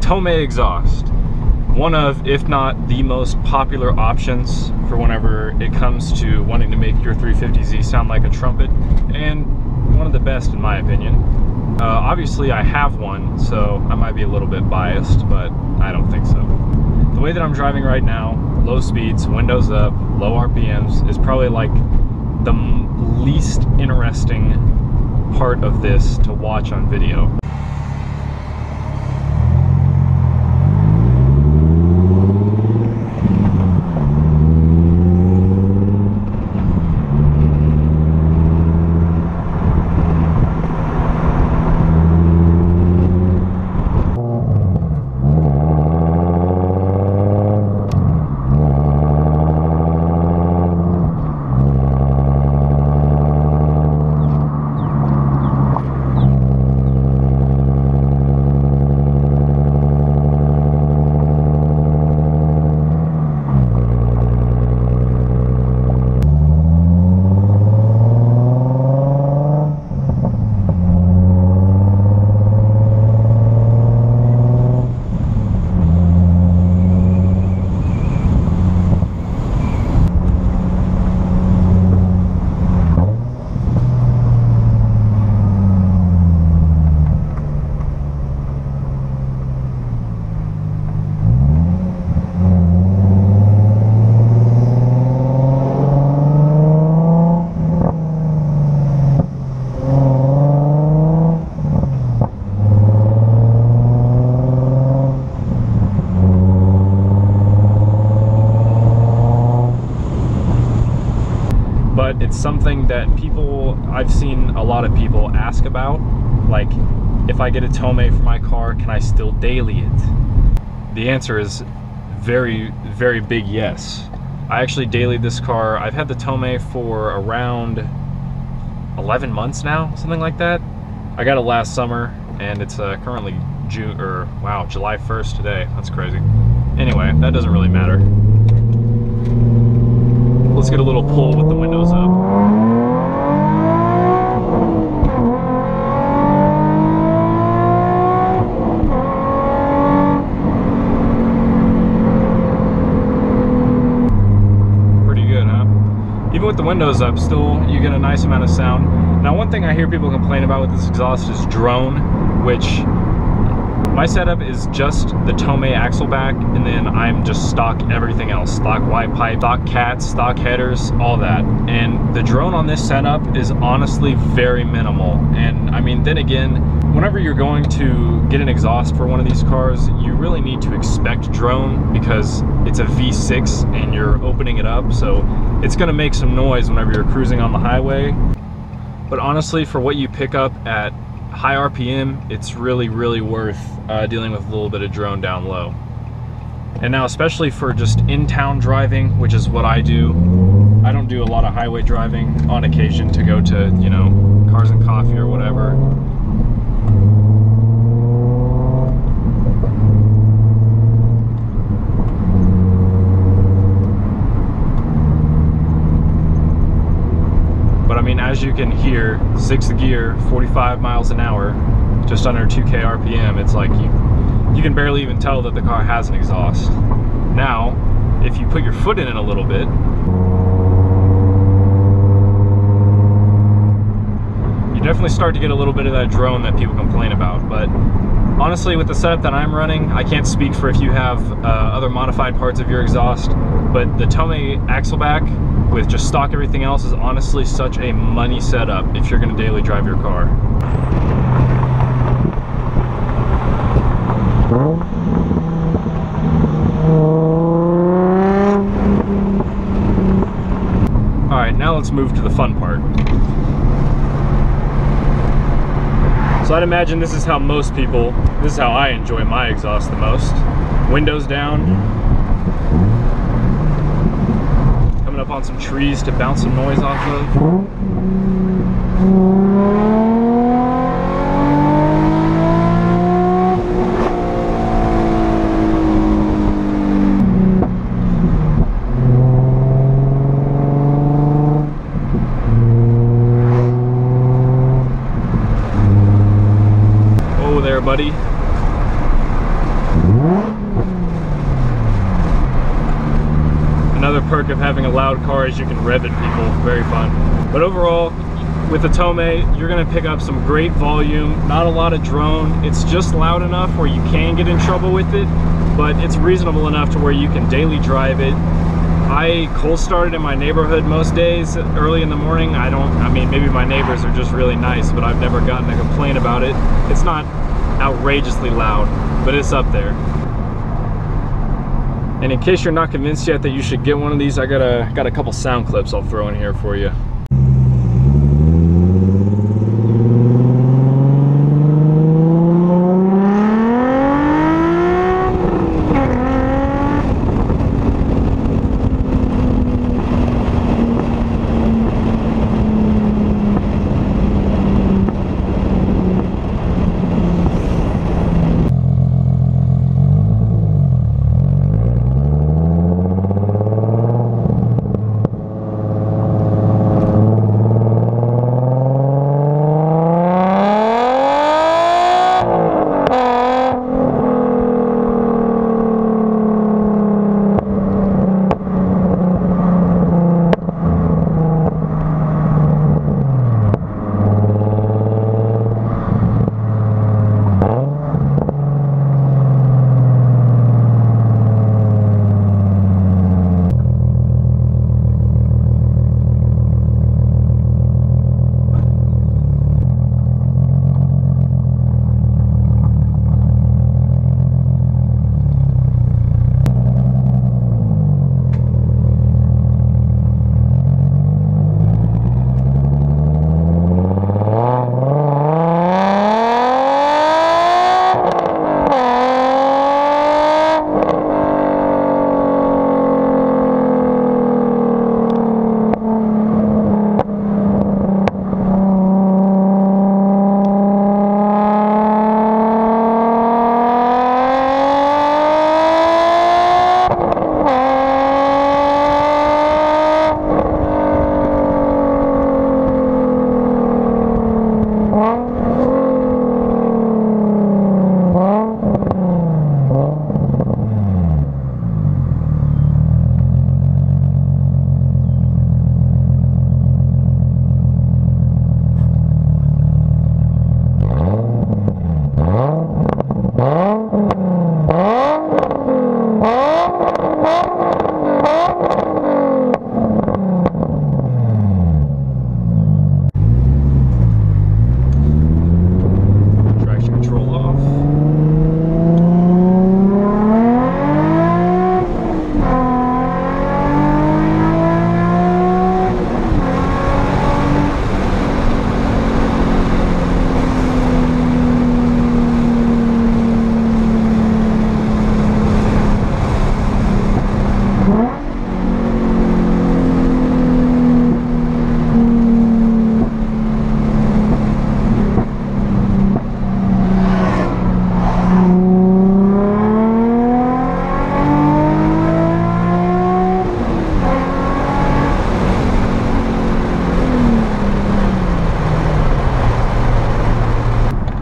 Tomei Exhaust. One of, if not the most popular options for whenever it comes to wanting to make your 350Z sound like a trumpet, and one of the best in my opinion. Obviously I have one, so I might be a little bit biased, but I don't think so. The way that I'm driving right now, low speeds, windows up, low RPMs, is probably like the least interesting part of this to watch on video. But it's something that I've seen a lot of people ask about, like, if I get a Tomei for my car, can I still daily it? The answer is very, very big yes. I actually dailied this car. I've had the Tomei for around 11 months now, something like that. I got it last summer, and it's currently July 1st today. That's crazy. Anyway, that doesn't really matter. Let's get a little pull with the windows up. Pretty good, huh? Even with the windows up, still you get a nice amount of sound. Now, one thing I hear people complain about with this exhaust is drone, which my setup is just the Tomei axle back, and then I'm just stock everything else. Stock wide pipe, stock cats, stock headers, all that. And the drone on this setup is honestly very minimal. And I mean, then again, whenever you're going to get an exhaust for one of these cars, you really need to expect drone because it's a V6 and you're opening it up. So it's gonna make some noise whenever you're cruising on the highway. But honestly, for what you pick up at high RPM, it's really, really worth dealing with a little bit of drone down low. And now, especially for just in-town driving, which is what I do. I don't do a lot of highway driving, on occasion to go to, you know, Cars and Coffee or whatever. But I mean, as you can hear, 6th gear, 45 miles an hour, just under 2K RPM, it's like you can barely even tell that the car has an exhaust. Now, if you put your foot in it a little bit, you definitely start to get a little bit of that drone that people complain about. But honestly, with the setup that I'm running, I can't speak for if you have other modified parts of your exhaust, but the Tomei axleback with just stock everything else is honestly such a money setup if you're going to daily drive your car. Alright, now let's move to the fun part. So I'd imagine this is how I enjoy my exhaust the most. Windows down, coming up on some trees to bounce some noise off of. Buddy. another perk of having a loud car is you can rev at people. Very fun. But overall, with the Tomei, you're gonna pick up some great volume, not a lot of drone. It's just loud enough where you can get in trouble with it, but it's reasonable enough to where you can daily drive it. I cold started in my neighborhood most days early in the morning. I mean, maybe my neighbors are just really nice, but I've never gotten a complaint about it. It's not outrageously loud, but it's up there. And in case you're not convinced yet that you should get one of these, I got a couple sound clips I'll throw in here for you.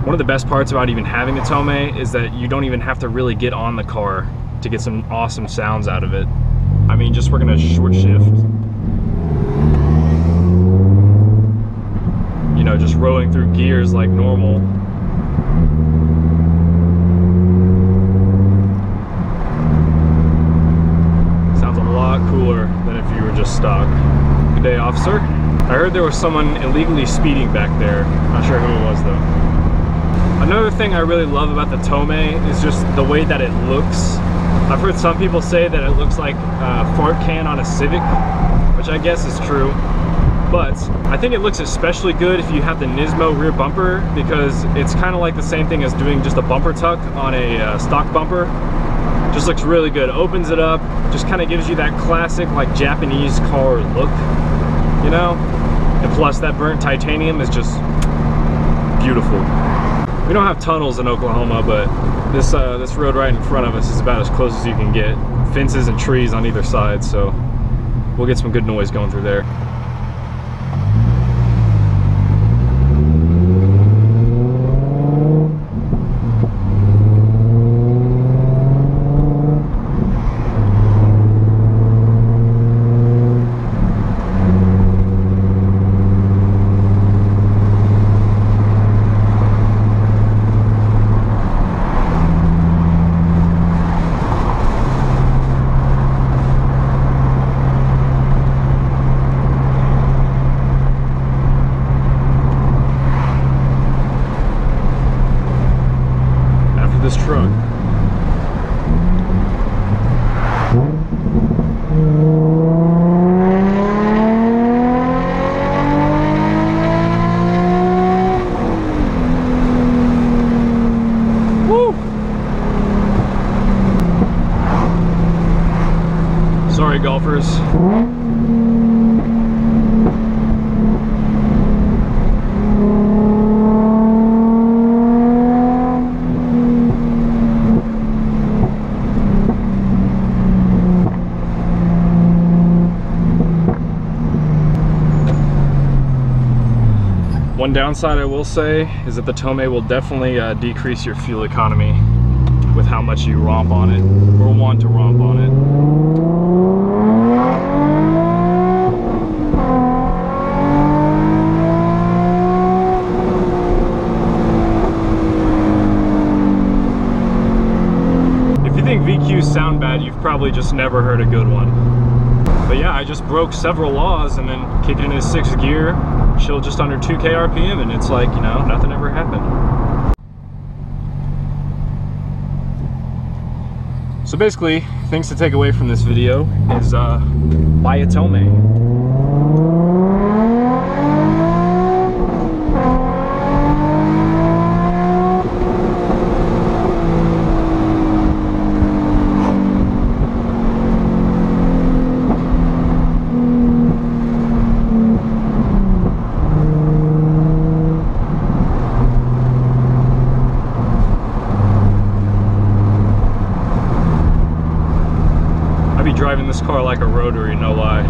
One of the best parts about even having the Tomei is that you don't even have to really get on the car to get some awesome sounds out of it. I mean, just working a short shift. You know, just rolling through gears like normal. Sounds a lot cooler than if you were just stock. Good day, officer. I heard there was someone illegally speeding back there. Not sure who it was though. Another thing I really love about the Tomei is just the way that it looks. I've heard some people say that it looks like a fart can on a Civic, which I guess is true. But I think it looks especially good if you have the Nismo rear bumper, because it's kind of like the same thing as doing just a bumper tuck on a stock bumper. Just looks really good. Opens it up, just kind of gives you that classic like Japanese car look, you know? And plus that burnt titanium is just beautiful. We don't have tunnels in Oklahoma, but this road right in front of us is about as close as you can get. Fences and trees on either side, so we'll get some good noise going through there. this truck. Woo! Sorry, golfers. One downside I will say is that the Tomei will definitely decrease your fuel economy with how much you romp on it, or want to romp on it. If you think VQs sound bad, you've probably just never heard a good one. But yeah, I just broke several laws and then kicked it into 6th gear, chilled just under 2K RPM, and it's like, you know, nothing ever happened. So basically, things to take away from this video is buy a Tomei. Driving this car like a rotary, no lie.